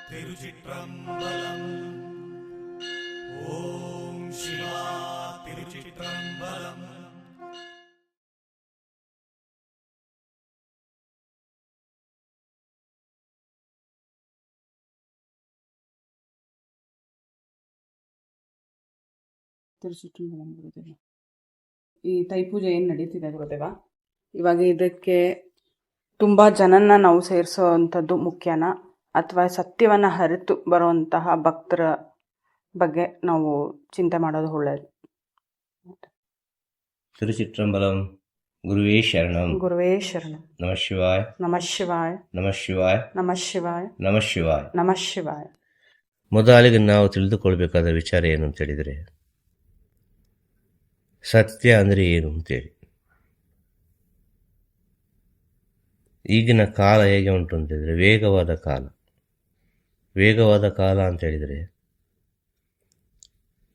ತಿರುಚಿಟ್ರಂಬಲಂ. ಓಂ ಶಿವಾ ತಿರುಚಿಟ್ರಂಬಲಂ. ತಿರುಚಿಟ್ರಂಬಲಂ ಗುರುದೇವ. ಈ ತೈಪೂಜೆ ಏನು ನಡೀತಿದೆ ಗುರುದೇವ, ಇವಾಗ ಇದಕ್ಕೆ ತುಂಬ ಜನನ ನಾವು ಸೇರಿಸೋ ಅಂಥದ್ದು ಮುಖ್ಯನಾ, ಅಥವಾ ಸತ್ಯವನ್ನು ಅರಿತು ಬರುವಂತಹ ಭಕ್ತರ ಬಗ್ಗೆ ನಾವು ಚಿಂತೆ ಮಾಡೋದು ಒಳ್ಳೆಯದು? ತಿರುಚಿಟ್ರಂಬಲಂ. ಗುರುವೇ ಶರಣಂ. ಗುರುವೇ ಶರಣಂ. ನಮಃ ಶಿವಾಯ. ನಮಃ ಶಿವಾಯ. ನಮಃ ಶಿವಾಯ. ನಮಃ ಶಿವಾಯ. ನಮಃ ಶಿವಾಯ. ನಮಃ ಶಿವಾಯ. ಮೊದಲಿಗೆ ನಾವು ತಿಳಿದುಕೊಳ್ಬೇಕಾದ ವಿಚಾರ ಏನು ಅಂತೇಳಿದರೆ, ಸತ್ಯ ಅಂದರೆ ಏನು ಅಂತೇಳಿ. ಈಗಿನ ಕಾಲ ಹೇಗೆ ಉಂಟು ಅಂತೇಳಿದರೆ ವೇಗವಾದ ಕಾಲ. ವೇಗವಾದ ಕಾಲ ಅಂತೇಳಿದರೆ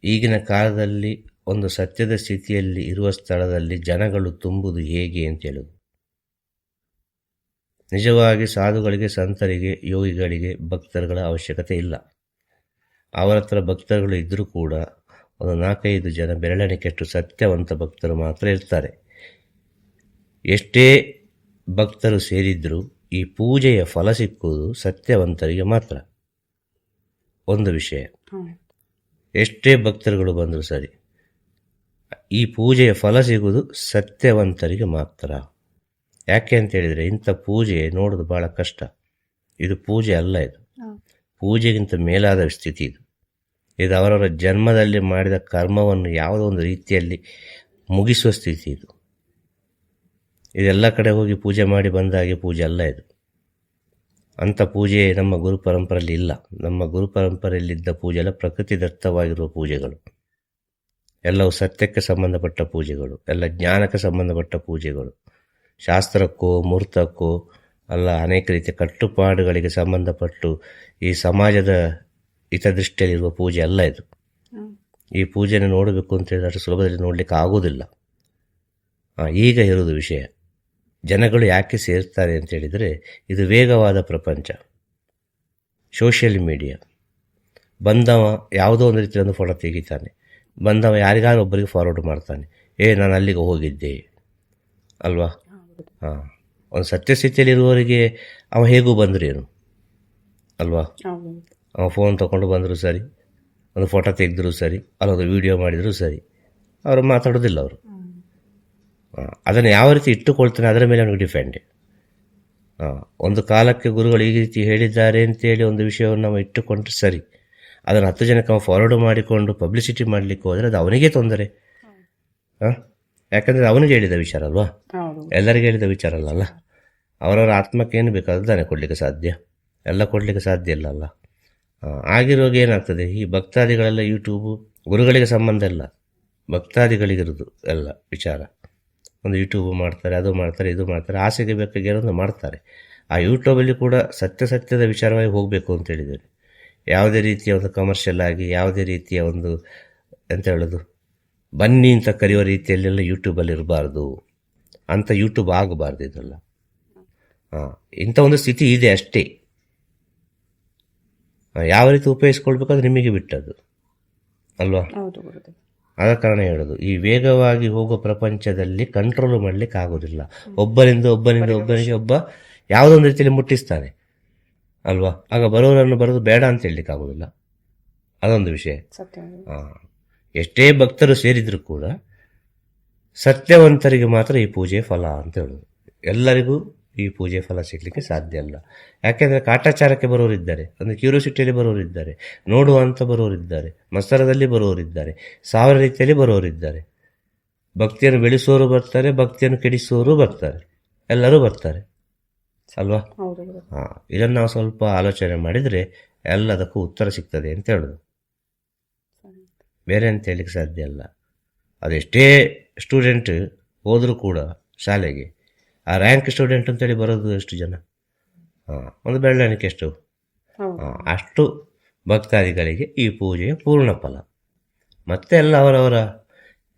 ಈಗಿನ ಕಾಲದಲ್ಲಿ ಒಂದು ಸತ್ಯದ ಸ್ಥಿತಿಯಲ್ಲಿ ಇರುವ ಸ್ಥಳದಲ್ಲಿ ಜನಗಳು ತುಂಬುವುದು ಹೇಗೆ ಅಂತ ಹೇಳುವುದು. ನಿಜವಾಗಿ ಸಾಧುಗಳಿಗೆ, ಸಂತರಿಗೆ, ಯೋಗಿಗಳಿಗೆ ಭಕ್ತರುಗಳ ಅವಶ್ಯಕತೆ ಇಲ್ಲ. ಅವರ ಹತ್ರ ಭಕ್ತರುಗಳು ಇದ್ದರೂ ಕೂಡ ಒಂದು 4-5 ಜನ ಬೆರಳೆಣಿಕೆಯಷ್ಟು ಸತ್ಯವಂತ ಭಕ್ತರು ಮಾತ್ರ ಇರ್ತಾರೆ. ಎಷ್ಟೇ ಭಕ್ತರು ಸೇರಿದ್ರೂ ಈ ಪೂಜೆಯ ಫಲ ಸಿಕ್ಕುವುದು ಸತ್ಯವಂತರಿಗೆ ಮಾತ್ರ. ಒಂದು ವಿಷಯ, ಎಷ್ಟೇ ಭಕ್ತರುಗಳು ಬಂದರೂ ಸರಿ, ಈ ಪೂಜೆಯ ಫಲ ಸಿಗುವುದು ಸತ್ಯವಂತರಿಗೆ ಮಾತ್ರ. ಯಾಕೆ ಅಂತೇಳಿದರೆ ಇಂಥ ಪೂಜೆ ನೋಡೋದು ಭಾಳ ಕಷ್ಟ. ಇದು ಪೂಜೆ ಅಲ್ಲ, ಇದು ಪೂಜೆಗಿಂತ ಮೇಲಾದ ಸ್ಥಿತಿ. ಇದು ಅವರವರ ಜನ್ಮದಲ್ಲಿ ಮಾಡಿದ ಕರ್ಮವನ್ನು ಯಾವುದೋ ಒಂದು ರೀತಿಯಲ್ಲಿ ಮುಗಿಸುವ ಸ್ಥಿತಿ ಇದು. ಇದೆಲ್ಲ ಕಡೆ ಹೋಗಿ ಪೂಜೆ ಮಾಡಿ ಬಂದಾಗೆ ಪೂಜೆ ಅಲ್ಲ ಇದು. ಅಂಥ ಪೂಜೆ ನಮ್ಮ ಗುರು ಪರಂಪರೆಯಲ್ಲಿ ಇಲ್ಲ. ನಮ್ಮ ಗುರು ಪರಂಪರೆಯಲ್ಲಿದ್ದ ಪೂಜೆ ಎಲ್ಲ ಪ್ರಕೃತಿದತ್ತವಾಗಿರುವ ಪೂಜೆಗಳು, ಎಲ್ಲವೂ ಸತ್ಯಕ್ಕೆ ಸಂಬಂಧಪಟ್ಟ ಪೂಜೆಗಳು, ಎಲ್ಲ ಜ್ಞಾನಕ್ಕೆ ಸಂಬಂಧಪಟ್ಟ ಪೂಜೆಗಳು. ಶಾಸ್ತ್ರಕ್ಕೋ ಮೂರ್ತಕ್ಕೋ ಅಲ್ಲ, ಅನೇಕ ರೀತಿಯ ಕಟ್ಟುಪಾಡುಗಳಿಗೆ ಸಂಬಂಧಪಟ್ಟು ಈ ಸಮಾಜದ ಹಿತದೃಷ್ಟಿಯಲ್ಲಿರುವ ಪೂಜೆ ಅಲ್ಲ ಇದು. ಈ ಪೂಜೆಯನ್ನು ನೋಡಬೇಕು ಅಂತ ಹೇಳಿದ್ರೆ ಅಷ್ಟು ಸುಲಭದಲ್ಲಿ ನೋಡಲಿಕ್ಕೆ ಆಗೋದಿಲ್ಲ. ಈಗ ಇರೋದು ವಿಷಯ, ಜನಗಳು ಯಾಕೆ ಸೇರ್ತಾರೆ ಅಂತೇಳಿದರೆ, ಇದು ವೇಗವಾದ ಪ್ರಪಂಚ, ಸೋಷಿಯಲ್ ಮೀಡಿಯಾ. ಬಂದವ ಯಾವುದೋ ಒಂದು ರೀತಿಯಲ್ಲಿ ಒಂದು ಫೋಟೋ ತೆಗಿತಾನೆ, ಬಂದವ ಯಾರಿಗಾರು ಒಬ್ಬರಿಗೆ ಫಾರ್ವರ್ಡ್ ಮಾಡ್ತಾನೆ, ನಾನು ಅಲ್ಲಿಗೆ ಹೋಗಿದ್ದೆ ಅಲ್ವಾ. ಒಂದು ಸತ್ಯಸ್ಥಿತಿಯಲ್ಲಿರುವವರಿಗೆ ಅವ ಹೇಗೂ ಬಂದರೆ ಏನು ಅಲ್ವಾ. ಅವ ಫೋನ್ ತೊಗೊಂಡು ಬಂದರೂ ಸರಿ, ಒಂದು ಫೋಟೋ ತೆಗೆದರೂ ಸರಿ, ಅಲ್ಲೊಂದು ವಿಡಿಯೋ ಮಾಡಿದರೂ ಸರಿ, ಅವರು ಮಾತಾಡೋದಿಲ್ಲ. ಅವರು ಅದನ್ನು ಯಾವ ರೀತಿ ಇಟ್ಟುಕೊಳ್ತಾನೆ ಅದರ ಮೇಲೆ ಅವನಿಗೆ ಡಿಪೆಂಡ್. ಒಂದು ಕಾಲಕ್ಕೆ ಗುರುಗಳು ಈ ರೀತಿ ಹೇಳಿದ್ದಾರೆ ಅಂತೇಳಿ ಒಂದು ವಿಷಯವನ್ನು ನಾವು ಇಟ್ಟುಕೊಂಡ್ರೆ ಸರಿ, ಅದನ್ನು 10 ಜನಕ್ಕೆ ಅವ ಫಾರ್ವರ್ಡ್ ಮಾಡಿಕೊಂಡು ಪಬ್ಲಿಸಿಟಿ ಮಾಡಲಿಕ್ಕೆ ಹೋದರೆ ಅದು ಅವನಿಗೆ ತೊಂದರೆ. ಯಾಕಂದರೆ ಅವನಿಗೆ ಹೇಳಿದ ವಿಚಾರ ಅಲ್ವಾ, ಎಲ್ಲರಿಗೆ ಹೇಳಿದ ವಿಚಾರ ಅಲ್ಲ. ಅವರವರ ಆತ್ಮಕ್ಕೆ ಏನು ಬೇಕು ಅದನ್ನೇ ಕೊಡಲಿಕ್ಕೆ ಸಾಧ್ಯ, ಎಲ್ಲ ಕೊಡಲಿಕ್ಕೆ ಸಾಧ್ಯ ಇಲ್ಲ ಅಲ್ಲ. ಆಗಿರುವಾಗ ಏನಾಗ್ತದೆ, ಈ ಭಕ್ತಾದಿಗಳೆಲ್ಲ ಯೂಟ್ಯೂಬು ಗುರುಗಳಿಗೆ ಸಂಬಂಧ ಇಲ್ಲ, ಭಕ್ತಾದಿಗಳಿಗಿರೋದು ಎಲ್ಲ ವಿಚಾರ. ಒಂದು ಯೂಟ್ಯೂಬು ಮಾಡ್ತಾರೆ, ಅದು ಮಾಡ್ತಾರೆ, ಇದು ಮಾಡ್ತಾರೆ, ಆಸೆಗೆ ಬೇಕಾಗಿರೋದು ಮಾಡ್ತಾರೆ. ಆ ಯೂಟ್ಯೂಬಲ್ಲಿ ಕೂಡ ಸತ್ಯದ ವಿಚಾರವಾಗಿ ಹೋಗಬೇಕು ಅಂತ ಹೇಳಿದ್ದಾರೆ. ಯಾವುದೇ ರೀತಿಯ ಒಂದು ಕಮರ್ಷಿಯಲ್ ಆಗಿ, ಯಾವುದೇ ರೀತಿಯ ಒಂದು ಎಂತ ಹೇಳೋದು, ಬನ್ನಿ ಅಂತ ಕರೆಯುವ ರೀತಿಯಲ್ಲೆಲ್ಲ ಯೂಟ್ಯೂಬಲ್ಲಿ ಇರಬಾರ್ದು, ಅಂಥ ಯೂಟ್ಯೂಬ್ ಆಗಬಾರ್ದು ಇದೆಲ್ಲ. ಇಂಥ ಒಂದು ಸ್ಥಿತಿ ಇದೆ ಅಷ್ಟೇ. ಯಾವ ರೀತಿ ಉಪಯೋಗಿಸ್ಕೊಳ್ಬೇಕಾದ್ರೆ ನಿಮಗೆ ಬಿಟ್ಟದ್ದು ಅಲ್ವಾ. ಆದ ಕಾರಣ ಹೇಳೋದು, ಈ ವೇಗವಾಗಿ ಹೋಗೋ ಪ್ರಪಂಚದಲ್ಲಿ ಕಂಟ್ರೋಲ್ ಮಾಡಲಿಕ್ಕೆ ಆಗೋದಿಲ್ಲ. ಒಬ್ಬನಿಗೆ ಒಬ್ಬ ಯಾವುದೋ ಒಂದು ರೀತಿಯಲ್ಲಿ ಮುಟ್ಟಿಸ್ತಾನೆ ಅಲ್ವಾ. ಆಗ ಬರೋರನ್ನು ಬರೋದು ಬೇಡ ಅಂತ ಹೇಳಲಿಕ್ಕೆ ಆಗೋದಿಲ್ಲ. ಅದೊಂದು ವಿಷಯ. ಎಷ್ಟೇ ಭಕ್ತರು ಸೇರಿದ್ರು ಕೂಡ ಸತ್ಯವಂತರಿಗೆ ಮಾತ್ರ ಈ ಪೂಜೆ ಫಲ ಅಂತ ಹೇಳೋದು. ಎಲ್ಲರಿಗೂ ಈ ಪೂಜೆ ಫಲ ಸಿಗಲಿಕ್ಕೆ ಸಾಧ್ಯ ಅಲ್ಲ. ಯಾಕೆಂದರೆ ಕಾಟಾಚಾರಕ್ಕೆ ಬರೋರಿದ್ದಾರೆ, ಅಂದರೆ ಕ್ಯೂರಿಯಾಸಿಟಿಯಲ್ಲಿ ಬರೋರಿದ್ದಾರೆ, ನೋಡುವಂಥ ಬರೋರಿದ್ದಾರೆ, ಮತ್ಸರದಲ್ಲಿ ಬರೋರಿದ್ದಾರೆ, 1000 ರೀತಿಯಲ್ಲಿ ಬರೋರಿದ್ದಾರೆ. ಭಕ್ತಿಯನ್ನು ಬೆಳೆಸೋರು ಬರ್ತಾರೆ, ಭಕ್ತಿಯನ್ನು ಕೆಡಿಸೋರು ಬರ್ತಾರೆ, ಎಲ್ಲರೂ ಬರ್ತಾರೆ ಅಲ್ವಾ. ಇದನ್ನು ನಾವು ಸ್ವಲ್ಪ ಆಲೋಚನೆ ಮಾಡಿದರೆ ಎಲ್ಲದಕ್ಕೂ ಉತ್ತರ ಸಿಗ್ತದೆ ಅಂತ ಹೇಳೋದು, ಬೇರೆ ಅಂತ ಹೇಳಲಿಕ್ಕೆ ಸಾಧ್ಯ ಅಲ್ಲ. ಅದೆಷ್ಟೇ ಸ್ಟೂಡೆಂಟ್ ಹೋದರೂ ಕೂಡ ಶಾಲೆಗೆ, ಆ ರ್ಯಾಂಕ್ ಸ್ಟೂಡೆಂಟ್ ಅಂತೇಳಿ ಬರೋದು ಎಷ್ಟು ಜನ, ಒಂದು ಬೆರಳೆಣಿಕೆ ಎಷ್ಟು. ಅಷ್ಟು ಭಕ್ತಾದಿಗಳಿಗೆ ಈ ಪೂಜೆಯ ಪೂರ್ಣ ಫಲ. ಮತ್ತೆ ಎಲ್ಲ ಅವರವರ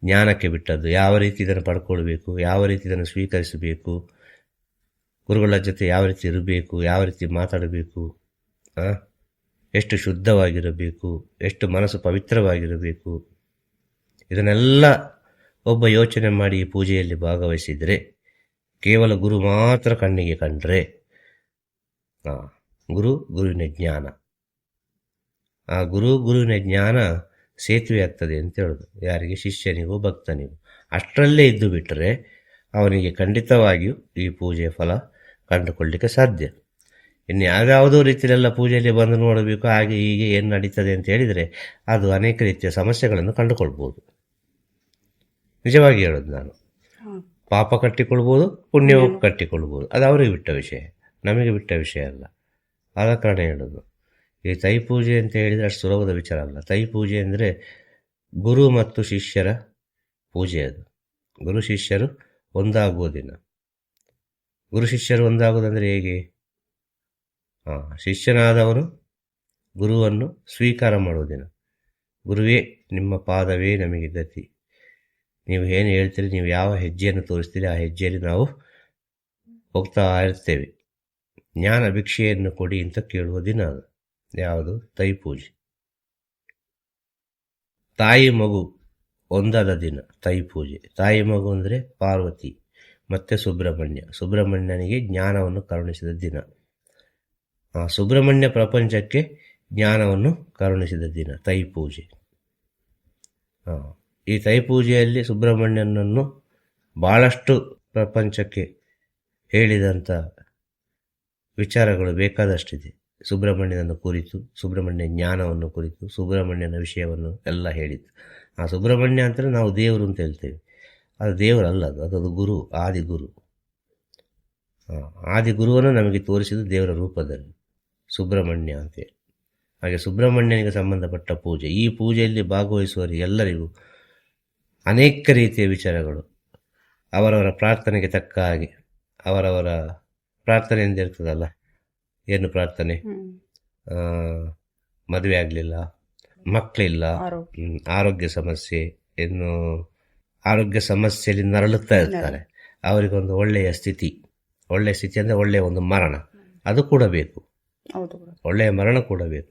ಜ್ಞಾನಕ್ಕೆ ಬಿಟ್ಟದ್ದು. ಯಾವ ರೀತಿ ಇದನ್ನು ಪಡ್ಕೊಳ್ಬೇಕು, ಯಾವ ರೀತಿ ಇದನ್ನು ಸ್ವೀಕರಿಸಬೇಕು, ಗುರುಗಳ ಜೊತೆ ಯಾವ ರೀತಿ ಇರಬೇಕು, ಯಾವ ರೀತಿ ಮಾತಾಡಬೇಕು, ಎಷ್ಟು ಶುದ್ಧವಾಗಿರಬೇಕು, ಎಷ್ಟು ಮನಸ್ಸು ಪವಿತ್ರವಾಗಿರಬೇಕು, ಇದನ್ನೆಲ್ಲ ಒಬ್ಬ ಯೋಚನೆ ಮಾಡಿ ಈ ಪೂಜೆಯಲ್ಲಿ ಭಾಗವಹಿಸಿದರೆ, ಕೇವಲ ಗುರು ಮಾತ್ರ ಕಣ್ಣಿಗೆ ಕಂಡ್ರೆ ಗುರುವಿನ ಜ್ಞಾನ, ಆ ಗುರುವಿನ ಜ್ಞಾನ ಸೇತುವೆ ಆಗ್ತದೆ ಅಂತ ಹೇಳೋದು. ಯಾರಿಗೆ? ಶಿಷ್ಯನಿಗೂ ಭಕ್ತನಿಗೂ. ಅಷ್ಟರಲ್ಲೇ ಇದ್ದು ಬಿಟ್ಟರೆ ಅವನಿಗೆ ಖಂಡಿತವಾಗಿಯೂ ಈ ಪೂಜೆಯ ಫಲ ಕಂಡುಕೊಳ್ಳಲಿಕ್ಕೆ ಸಾಧ್ಯ. ಇನ್ನು ಯಾವ್ಯಾವುದೋ ರೀತಿಯಲ್ಲೆಲ್ಲ ಪೂಜೆಯಲ್ಲಿ ಬಂದು ನೋಡಬೇಕು, ಹಾಗೆ ಹೀಗೆ ಏನು ನಡೀತದೆ ಅಂತ ಹೇಳಿದರೆ ಅದು ಅನೇಕ ರೀತಿಯ ಸಮಸ್ಯೆಗಳನ್ನು ಕಂಡುಕೊಳ್ಬೋದು. ನಿಜವಾಗಿ ಹೇಳೋದು ನಾನು. ಪಾಪ ಕಟ್ಟಿಕೊಳ್ಬೋದು, ಪುಣ್ಯವೂ ಕಟ್ಟಿಕೊಳ್ಬೋದು. ಅದು ಅವರಿಗೆ ಬಿಟ್ಟ ವಿಷಯ, ನಮಗೆ ಬಿಟ್ಟ ವಿಷಯ ಅಲ್ಲ. ಆದ ಕಾರಣ ಹೇಳೋದು, ಈ ತೈಪೂಜೆ ಅಂತ ಹೇಳಿದರೆ ಅಷ್ಟು ಸುಲಭದ ವಿಚಾರ ಅಲ್ಲ. ತೈಪೂಜೆ ಅಂದರೆ ಗುರು ಮತ್ತು ಶಿಷ್ಯರ ಪೂಜೆ. ಅದು ಗುರು ಶಿಷ್ಯರು ಒಂದಾಗುವ ದಿನ. ಗುರು ಶಿಷ್ಯರು ಒಂದಾಗುವುದಂದರೆ ಹೇಗೆ? ಶಿಷ್ಯನಾದವನು ಗುರುವನ್ನು ಸ್ವೀಕಾರ ಮಾಡುವ ದಿನ. ಗುರುವೇ, ನಿಮ್ಮ ಪಾದವೇ ನಮಗೆ ಗತಿ, ನೀವು ಏನು ಹೇಳ್ತೀರಿ, ನೀವು ಯಾವ ಹೆಜ್ಜೆಯನ್ನು ತೋರಿಸ್ತೀರಿ ಆ ಹೆಜ್ಜೆಯಲ್ಲಿ ನಾವು ಹೋಗ್ತಾ ಇರ್ತೇವೆ, ಜ್ಞಾನ ಭಿಕ್ಷೆಯನ್ನು ಕೊಡಿ ಅಂತ ಕೇಳುವ ದಿನ ಅದು. ಯಾವುದು? ತೈಪೂಜೆ. ತಾಯಿ ಮಗು ಒಂದಾದ ದಿನ ತೈಪೂಜೆ. ತಾಯಿ ಮಗು ಅಂದರೆ ಪಾರ್ವತಿ ಮತ್ತು ಸುಬ್ರಹ್ಮಣ್ಯನಿಗೆ ಜ್ಞಾನವನ್ನು ಕರುಣಿಸಿದ ದಿನ. ಸುಬ್ರಹ್ಮಣ್ಯ ಪ್ರಪಂಚಕ್ಕೆ ಜ್ಞಾನವನ್ನು ಕರುಣಿಸಿದ ದಿನ ತೈಪೂಜೆ. ಈ ತೈಪೂಜೆಯಲ್ಲಿ ಸುಬ್ರಹ್ಮಣ್ಯನನ್ನು ಬಹಳಷ್ಟು ಪ್ರಪಂಚಕ್ಕೆ ಹೇಳಿದಂಥ ವಿಚಾರಗಳು ಬೇಕಾದಷ್ಟಿದೆ. ಸುಬ್ರಹ್ಮಣ್ಯನನ್ನು ಕುರಿತು, ಸುಬ್ರಹ್ಮಣ್ಯ ಜ್ಞಾನವನ್ನು ಕುರಿತು, ಸುಬ್ರಹ್ಮಣ್ಯನ ವಿಷಯವನ್ನು ಎಲ್ಲ ಹೇಳಿತು. ಆ ಸುಬ್ರಹ್ಮಣ್ಯ ಅಂತಲೇ ನಾವು ದೇವರು ಅಂತ ಹೇಳ್ತೇವೆ. ಅದು ದೇವರಲ್ಲ, ಅದು ಗುರು, ಆದಿಗುರು. ಆದಿಗುರುವನ್ನು ನಮಗೆ ತೋರಿಸಿದ ದೇವರ ರೂಪದಲ್ಲಿ ಸುಬ್ರಹ್ಮಣ್ಯ ಅಂತೇಳಿ. ಹಾಗೆ ಸುಬ್ರಹ್ಮಣ್ಯನಿಗೆ ಸಂಬಂಧಪಟ್ಟ ಪೂಜೆ. ಈ ಪೂಜೆಯಲ್ಲಿ ಭಾಗವಹಿಸುವವರು ಎಲ್ಲರಿಗೂ ಅನೇಕ ರೀತಿಯ ವಿಚಾರಗಳು ಅವರವರ ಪ್ರಾರ್ಥನೆಗೆ ತಕ್ಕ ಹಾಗೆ, ಅವರವರ ಪ್ರಾರ್ಥನೆ ಎಂದಿರ್ತದಲ್ಲ, ಏನು ಪ್ರಾರ್ಥನೆ? ಮದುವೆ ಆಗಲಿಲ್ಲ, ಮಕ್ಕಳಿಲ್ಲ, ಆರೋಗ್ಯ ಸಮಸ್ಯೆ, ಇನ್ನು ಆರೋಗ್ಯ ಸಮಸ್ಯೆಯಲ್ಲಿ ನರಳುತ್ತಾ ಇರ್ತಾರೆ, ಅವರಿಗೊಂದು ಒಳ್ಳೆಯ ಸ್ಥಿತಿ ಅಂದರೆ ಒಳ್ಳೆಯ ಒಂದು ಮರಣ, ಅದು ಕೂಡ ಬೇಕು. ಒಳ್ಳೆಯ ಮರಣ ಕೂಡ ಬೇಕು.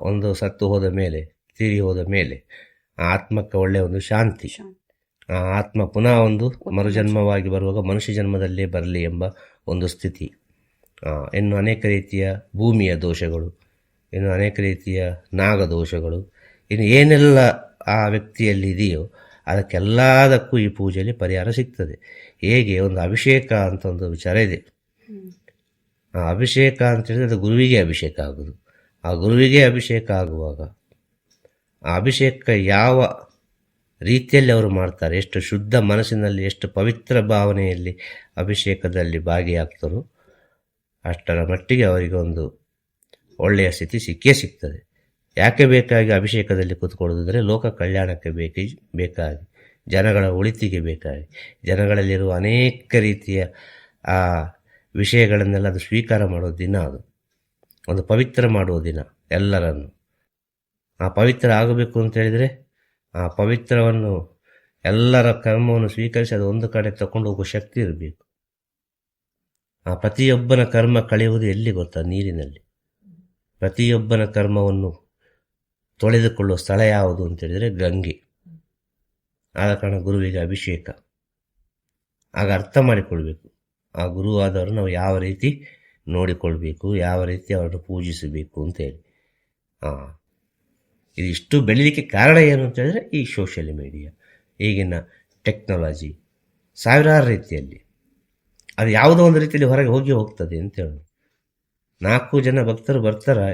ಒಂದು ಸತ್ತು ಹೋದ ಮೇಲೆ, ತೀರಿ ಹೋದ ಮೇಲೆ ಆತ್ಮಕ್ಕೆ ಒಳ್ಳೆಯ ಒಂದು ಶಾಂತಿ, ಆ ಆತ್ಮ ಪುನಃ ಒಂದು ಮರುಜನ್ಮವಾಗಿ ಬರುವಾಗ ಮನುಷ್ಯ ಜನ್ಮದಲ್ಲೇ ಬರಲಿ ಎಂಬ ಒಂದು ಸ್ಥಿತಿ. ಇನ್ನು ಅನೇಕ ರೀತಿಯ ಭೂಮಿಯ ದೋಷಗಳು, ಇನ್ನು ಅನೇಕ ರೀತಿಯ ನಾಗದೋಷಗಳು, ಇನ್ನು ಏನೆಲ್ಲ ಆ ವ್ಯಕ್ತಿಯಲ್ಲಿ ಇದೆಯೋ ಅದಕ್ಕೆಲ್ಲದಕ್ಕೂ ಈ ಪೂಜೆಯಲ್ಲಿ ಪರಿಹಾರ ಸಿಗ್ತದೆ. ಹೇಗೆ? ಒಂದು ಅಭಿಷೇಕ ಅಂತ ಒಂದು ವಿಚಾರ ಇದೆ. ಆ ಅಭಿಷೇಕ ಅಂತ ಹೇಳಿದ್ರೆ ಅದು ಗುರುವಿಗೆ ಅಭಿಷೇಕ ಆಗೋದು. ಆ ಗುರುವಿಗೆ ಅಭಿಷೇಕ ಆಗುವಾಗ ಆ ಅಭಿಷೇಕ ಯಾವ ರೀತಿಯಲ್ಲಿ ಅವರು ಮಾಡ್ತಾರೆ, ಎಷ್ಟು ಶುದ್ಧ ಮನಸ್ಸಿನಲ್ಲಿ, ಎಷ್ಟು ಪವಿತ್ರ ಭಾವನೆಯಲ್ಲಿ ಅಭಿಷೇಕದಲ್ಲಿ ಭಾಗಿಯಾಗ್ತಾರೋ ಅಷ್ಟರ ಮಟ್ಟಿಗೆ ಅವರಿಗೆ ಒಂದು ಒಳ್ಳೆಯ ಸ್ಥಿತಿ ಸಿಕ್ಕೇ ಸಿಗ್ತದೆ. ಯಾಕೆ ಬೇಕಾಗಿ ಅಭಿಷೇಕದಲ್ಲಿ ಕೂತ್ಕೊಳ್ಳೋದಂದರೆ ಲೋಕ ಕಲ್ಯಾಣಕ್ಕೆ ಬೇಕಾಗಿ, ಜನಗಳ ಒಳಿತಿಗೆ ಬೇಕಾಗಿ, ಜನಗಳಲ್ಲಿರುವ ಅನೇಕ ರೀತಿಯ ಆ ವಿಷಯಗಳನ್ನೆಲ್ಲ ಅದು ಸ್ವೀಕಾರ ಮಾಡೋ ದಿನ. ಅದು ಒಂದು ಪವಿತ್ರ ಮಾಡುವ ದಿನ ಎಲ್ಲರನ್ನು. ಆ ಪವಿತ್ರ ಆಗಬೇಕು ಅಂತ ಹೇಳಿದರೆ ಆ ಪವಿತ್ರವನ್ನು, ಎಲ್ಲರ ಕರ್ಮವನ್ನು ಸ್ವೀಕರಿಸಿ ಅದು ಒಂದು ಕಡೆ ತಗೊಂಡು ಹೋಗುವ ಶಕ್ತಿ ಇರಬೇಕು. ಆ ಪ್ರತಿಯೊಬ್ಬನ ಕರ್ಮ ಕಳೆಯುವುದು ಎಲ್ಲಿ ಗೊತ್ತಾ? ನೀರಿನಲ್ಲಿ. ಪ್ರತಿಯೊಬ್ಬನ ಕರ್ಮವನ್ನು ತೊಳೆದುಕೊಳ್ಳುವ ಸ್ಥಳ ಯಾವುದು ಅಂತ ಹೇಳಿದರೆ ಗಂಗೆ. ಆದ ಕಾರಣ ಗುರುವಿಗೆ ಅಭಿಷೇಕ. ಆಗ ಅರ್ಥ ಮಾಡಿಕೊಳ್ಬೇಕು, ಆ ಗುರುವಾದವರು ನಾವು ಯಾವ ರೀತಿ ನೋಡಿಕೊಳ್ಬೇಕು, ಯಾವ ರೀತಿ ಅವರನ್ನು ಪೂಜಿಸಬೇಕು ಅಂತೇಳಿ. ಇದಿಷ್ಟು ಬೆಳೀಲಿಕ್ಕೆ ಕಾರಣ ಏನು ಅಂತ ಹೇಳಿದ್ರೆ ಈ ಸೋಷಿಯಲ್ ಮೀಡಿಯಾ, ಈಗಿನ ಟೆಕ್ನಾಲಜಿ, ಸಾವಿರಾರು ರೀತಿಯಲ್ಲಿ ಅದು ಯಾವುದೋ ಒಂದು ರೀತಿಯಲ್ಲಿ ಹೊರಗೆ ಹೋಗ್ತದೆ ಅಂತ ಹೇಳೋದು. 4 ಜನ ಭಕ್ತರು ಬರ್ತಾರೆ,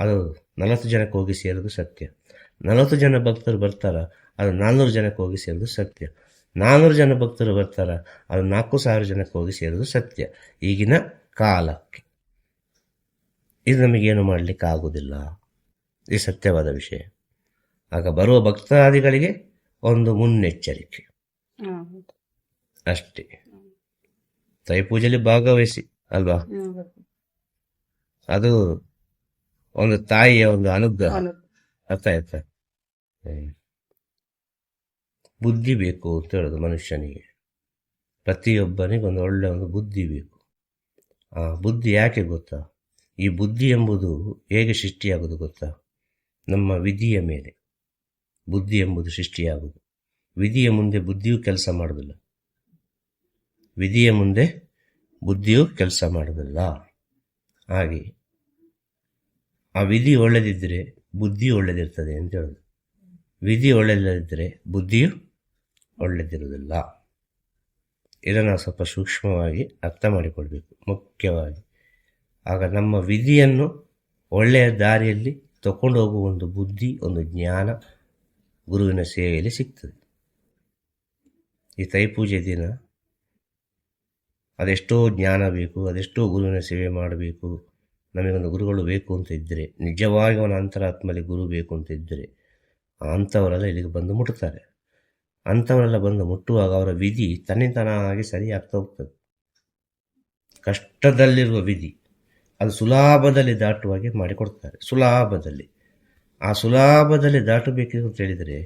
ಅದು 40 ಜನಕ್ಕೆ ಹೋಗಿ ಸೇರೋದು ಸತ್ಯ. 40 ಜನ ಭಕ್ತರು ಬರ್ತಾರ, ಅದು 400 ಜನಕ್ಕೆ ಹೋಗಿ ಸೇರೋದು ಸತ್ಯ. 400 ಜನ ಭಕ್ತರು ಬರ್ತಾರ, ಅದು 4,000 ಜನಕ್ಕೆ ಹೋಗಿ ಸೇರೋದು ಸತ್ಯ. ಈಗಿನ ಕಾಲಕ್ಕೆ ಇದು ನಮಗೇನು ಮಾಡಲಿಕ್ಕೆ ಆಗುವುದಿಲ್ಲ. ಈ ಸತ್ಯವಾದ ವಿಷಯ. ಆಗ ಬರುವ ಭಕ್ತಾದಿಗಳಿಗೆ ಒಂದು ಮುನ್ನೆಚ್ಚರಿಕೆ ಅಷ್ಟೇ. ತೈಪೂಜೆಯಲ್ಲಿ ಭಾಗವಹಿಸಿ ಅಲ್ವಾ, ಅದು ಒಂದು ತಾಯಿಯ ಒಂದು ಅನುಗ್ರಹ. ಅರ್ಥ ಆಯ್ತಾ? ಬುದ್ಧಿ ಬೇಕು ಅಂತ ಹೇಳೋದು ಮನುಷ್ಯನಿಗೆ. ಪ್ರತಿಯೊಬ್ಬನಿಗೆ ಒಂದು ಒಳ್ಳೆಯ ಒಂದು ಬುದ್ಧಿ ಬೇಕು. ಆ ಬುದ್ಧಿ ಯಾಕೆ ಗೊತ್ತಾ? ಈ ಬುದ್ಧಿ ಎಂಬುದು ಹೇಗೆ ಸೃಷ್ಟಿಯಾಗುವುದು ಗೊತ್ತಾ? ನಮ್ಮ ವಿಧಿಯ ಮೇಲೆ ಬುದ್ಧಿ ಎಂಬುದು ಸೃಷ್ಟಿಯಾಗುವುದು. ವಿಧಿಯ ಮುಂದೆ ಬುದ್ಧಿಯೂ ಕೆಲಸ ಮಾಡುವುದಿಲ್ಲ. ವಿಧಿಯ ಮುಂದೆ ಬುದ್ಧಿಯೂ ಕೆಲಸ ಮಾಡುವುದಿಲ್ಲ. ಹಾಗೆ ಆ ವಿಧಿ ಒಳ್ಳೆದಿದ್ದರೆ ಬುದ್ಧಿ ಒಳ್ಳೆದಿರ್ತದೆ ಅಂತ ಹೇಳೋದು. ವಿಧಿ ಒಳ್ಳೆದಿದ್ದರೆ ಬುದ್ಧಿಯು ಒಳ್ಳೆದಿರುವುದಿಲ್ಲ. ಇದನ್ನು ಸ್ವಲ್ಪ ಸೂಕ್ಷ್ಮವಾಗಿ ಅರ್ಥ ಮಾಡಿಕೊಳ್ಬೇಕು ಮುಖ್ಯವಾಗಿ. ಆಗ ನಮ್ಮ ವಿಧಿಯನ್ನು ಒಳ್ಳೆಯ ದಾರಿಯಲ್ಲಿ ತಗೊಂಡು ಹೋಗುವ ಒಂದು ಬುದ್ಧಿ, ಒಂದು ಜ್ಞಾನ ಗುರುವಿನ ಸೇವೆಯಲ್ಲಿ ಸಿಗ್ತದೆ. ಈ ತೈಪೂಜೆ ದಿನ ಅದೆಷ್ಟೋ ಜ್ಞಾನ ಬೇಕು, ಅದೆಷ್ಟೋ ಗುರುವಿನ ಸೇವೆ ಮಾಡಬೇಕು. ನಮಗೊಂದು ಗುರುಗಳು ಬೇಕು ಅಂತ ಇದ್ದರೆ, ನಿಜವಾಗಿ ಅವನ ಅಂತರಾತ್ಮಲ್ಲಿ ಗುರು ಬೇಕು ಅಂತ ಇದ್ದರೆ, ಅಂಥವರೆಲ್ಲ ಇಲ್ಲಿಗೆ ಬಂದು ಮುಟ್ಟುತ್ತಾರೆ. ಅಂಥವರೆಲ್ಲ ಬಂದು ಮುಟ್ಟುವಾಗ ಅವರ ವಿಧಿ ತನ್ನಿಂತಾನಾಗಿ ಸರಿ ಆಗ್ತಾ ಹೋಗ್ತದೆ. ಕಷ್ಟದಲ್ಲಿರುವ ವಿಧಿ ಅದು ಸುಲಭದಲ್ಲಿ ದಾಟುವಾಗೆ ಮಾಡಿಕೊಡ್ತಾರೆ. ಸುಲಭದಲ್ಲಿ ಆ ಸುಲಭದಲ್ಲಿ ದಾಟಬೇಕು ಅಂತ ಹೇಳಿದರೆ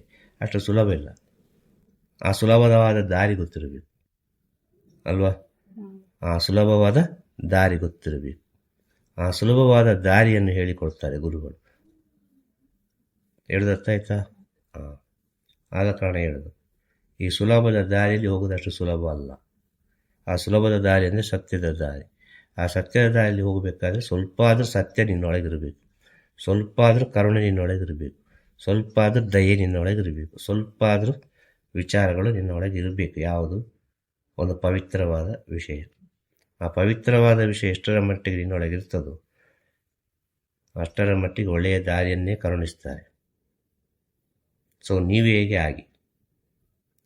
ಅಷ್ಟು ಸುಲಭ ಇಲ್ಲ. ಆ ಸುಲಭವಾದ ದಾರಿ ಗೊತ್ತಿರಬೇಕು ಅಲ್ವಾ? ಆ ಸುಲಭವಾದ ದಾರಿ ಗೊತ್ತಿರಬೇಕು. ಆ ಸುಲಭವಾದ ದಾರಿಯನ್ನು ಹೇಳಿಕೊಡ್ತಾರೆ ಗುರುಗಳು. ಹೇಳೋದು ಅರ್ಥ ಆಯ್ತಾ? ಆದ ಕಾರಣ ಹೇಳೋದು, ಈ ಸುಲಭದ ದಾರಿಯಲ್ಲಿ ಹೋಗೋದಷ್ಟು ಸುಲಭ ಅಲ್ಲ. ಆ ಸುಲಭದ ದಾರಿ ಅಂದರೆ ಸತ್ಯದ ದಾರಿ. ಆ ಸತ್ಯದ ದಾರಿಯಲ್ಲಿ ಹೋಗಬೇಕಾದ್ರೆ ಸ್ವಲ್ಪ ಆದರೂ ಸತ್ಯ ನಿನ್ನೊಳಗಿರಬೇಕು, ಸ್ವಲ್ಪ ಆದರೂ ಕರುಣೆ ನಿನ್ನೊಳಗಿರಬೇಕು, ಸ್ವಲ್ಪ ಆದರೂ ದಯೆ ನಿನ್ನೊಳಗಿರಬೇಕು, ಸ್ವಲ್ಪ ಆದರೂ ವಿಚಾರಗಳು ನಿನ್ನೊಳಗೆ ಇರಬೇಕು. ಯಾವುದು? ಒಂದು ಪವಿತ್ರವಾದ ವಿಷಯ. ಆ ಪವಿತ್ರವಾದ ವಿಷಯ ಎಷ್ಟರ ಮಟ್ಟಿಗೆ ನಿನ್ನೊಳಗಿರ್ತದೋ ಅಷ್ಟರ ಮಟ್ಟಿಗೆ ಒಳ್ಳೆಯ ದಾರಿಯನ್ನೇ ಕರುಣಿಸ್ತಾರೆ. ಸೊ ನೀವು ಹೇಗೆ ಆಗಿ.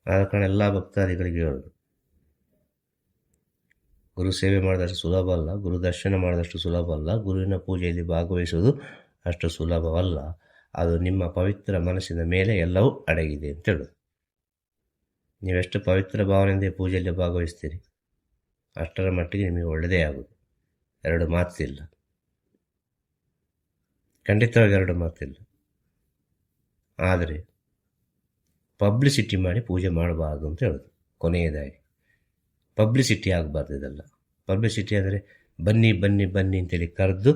ಆದ ಕಾರಣ ಎಲ್ಲ ಭಕ್ತಾದಿಗಳಿಗೆ ಹೇಳೋದು, ಗುರು ಸೇವೆ ಮಾಡಿದಷ್ಟು ಸುಲಭ ಅಲ್ಲ, ಗುರು ದರ್ಶನ ಮಾಡಿದಷ್ಟು ಸುಲಭ ಅಲ್ಲ, ಗುರುವಿನ ಪೂಜೆಯಲ್ಲಿ ಭಾಗವಹಿಸುವುದು ಅಷ್ಟು ಸುಲಭವಲ್ಲ. ಅದು ನಿಮ್ಮ ಪವಿತ್ರ ಮನಸ್ಸಿನ ಮೇಲೆ ಎಲ್ಲವೂ ಅಡಗಿದೆ ಅಂತ ಹೇಳೋದು. ನೀವೆಷ್ಟು ಪವಿತ್ರ ಭಾವನೆಯಿಂದ ಪೂಜೆಯಲ್ಲಿ ಭಾಗವಹಿಸ್ತೀರಿ ಅಷ್ಟರ ಮಟ್ಟಿಗೆ ನಿಮಗೆ ಒಳ್ಳೆಯದೇ ಆಗೋದು. ಎರಡು ಮಾತಿಲ್ಲ, ಖಂಡಿತವಾಗಿ ಎರಡು ಮಾತಿಲ್ಲ. ಆದರೆ ಪಬ್ಲಿಸಿಟಿ ಮಾಡಿ ಪೂಜೆ ಮಾಡಬಾರ್ದು ಅಂತ ಹೇಳೋದು ಕೊನೆಯದಾಗಿ. ಪಬ್ಲಿಸಿಟಿ ಆಗಬಾರ್ದು. ಇದೆಲ್ಲ ಪಬ್ಲಿಸಿಟಿ ಅಂದರೆ ಬನ್ನಿ ಬನ್ನಿ ಬನ್ನಿ ಅಂತೇಳಿ ಕರೆದು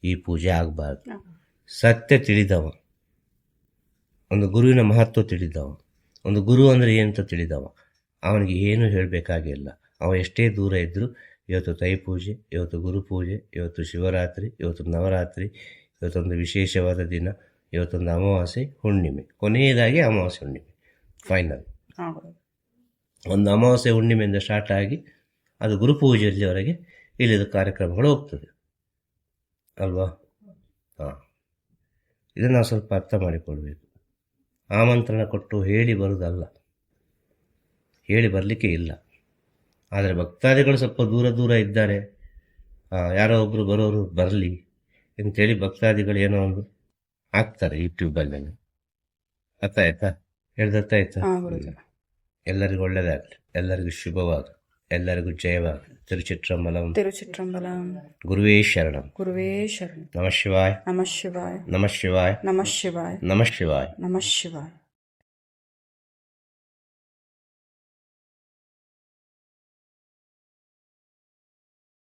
ಈ ಪೂಜೆ ಆಗಬಾರ್ದು. ಸತ್ಯ ತಿಳಿದವ, ಒಂದು ಗುರುವಿನ ಮಹತ್ವ ತಿಳಿದವ, ಒಂದು ಗುರು ಅಂದರೆ ಏನಂತ ತಿಳಿದವ, ಅವನಿಗೆ ಏನೂ ಹೇಳಬೇಕಾಗಿಲ್ಲ. ಅವ ಎಷ್ಟೇ ದೂರ ಇದ್ದರೂ ಇವತ್ತು ತೈಪೂಜೆ, ಇವತ್ತು ಗುರುಪೂಜೆ, ಇವತ್ತು ಶಿವರಾತ್ರಿ, ಇವತ್ತು ನವರಾತ್ರಿ, ಇವತ್ತೊಂದು ವಿಶೇಷವಾದ ದಿನ, ಇವತ್ತೊಂದು ಅಮಾವಾಸ್ಯೆ ಹುಣ್ಣಿಮೆ, ಕೊನೆಯದಾಗಿ ಅಮಾವಾಸ್ಯೆ ಹುಣ್ಣಿಮೆ ಫೈನಲ್. ಒಂದು ಅಮಾವಾಸ್ಯೆ ಹುಣ್ಣಿಮೆಯಿಂದ ಸ್ಟಾರ್ಟ್ ಆಗಿ ಅದು ಗುರುಪೂಜೆಯಲ್ಲಿವರೆಗೆ ಇಲ್ಲಿದ ಕಾರ್ಯಕ್ರಮಗಳು ಹೋಗ್ತದೆ ಅಲ್ವಾ? ಇದನ್ನು ನಾವು ಸ್ವಲ್ಪ ಅರ್ಥ ಮಾಡಿಕೊಳ್ಬೇಕು. ಆಮಂತ್ರಣ ಕೊಟ್ಟು ಹೇಳಿ ಬರುವುದಲ್ಲ, ಹೇಳಿ ಬರಲಿಕ್ಕೆ ಇಲ್ಲ. ಆದರೆ ಭಕ್ತಾದಿಗಳು ಸ್ವಲ್ಪ ದೂರ ದೂರ ಇದ್ದಾರೆ, ಯಾರೋ ಒಬ್ಬರು ಬರೋರು ಬರಲಿ ಅಂತೇಳಿ ಭಕ್ತಾದಿಗಳು ಏನೋ ಒಂದು ಹಾಕ್ತಾರೆ ಯೂಟ್ಯೂಬಲ್ಲಿ. ಅರ್ಥ ಆಯ್ತಾ? ಹೇಳ್ದರ್ಥ ಆಯ್ತಾ? ಎಲ್ಲರಿಗೂ ಒಳ್ಳೆಯದಾಗಲಿ, ಎಲ್ಲರಿಗೂ ಶುಭವಾಗಲಿ, ಎಲ್ಲರಿಗೂ ಜಯವಾಗಲಿ. ತಿರುಚಿಟ್ರಂಬಲಂ ತಿರುಚಿಟ್ರಂಬಲಂ. ಗುರುವೇ ಶರಣಂ. ಗುರುವೇ ಶರಣಂ. ನಮಃ ಶಿವಾಯ. ನಮಃ ಶಿವಾಯ. ನಮಃ ಶಿವಾಯ. ನಮಃ ಶಿವಾಯ. ನಮಃ ಶಿವಾಯ. ನಮಃ ಶಿವಾಯ.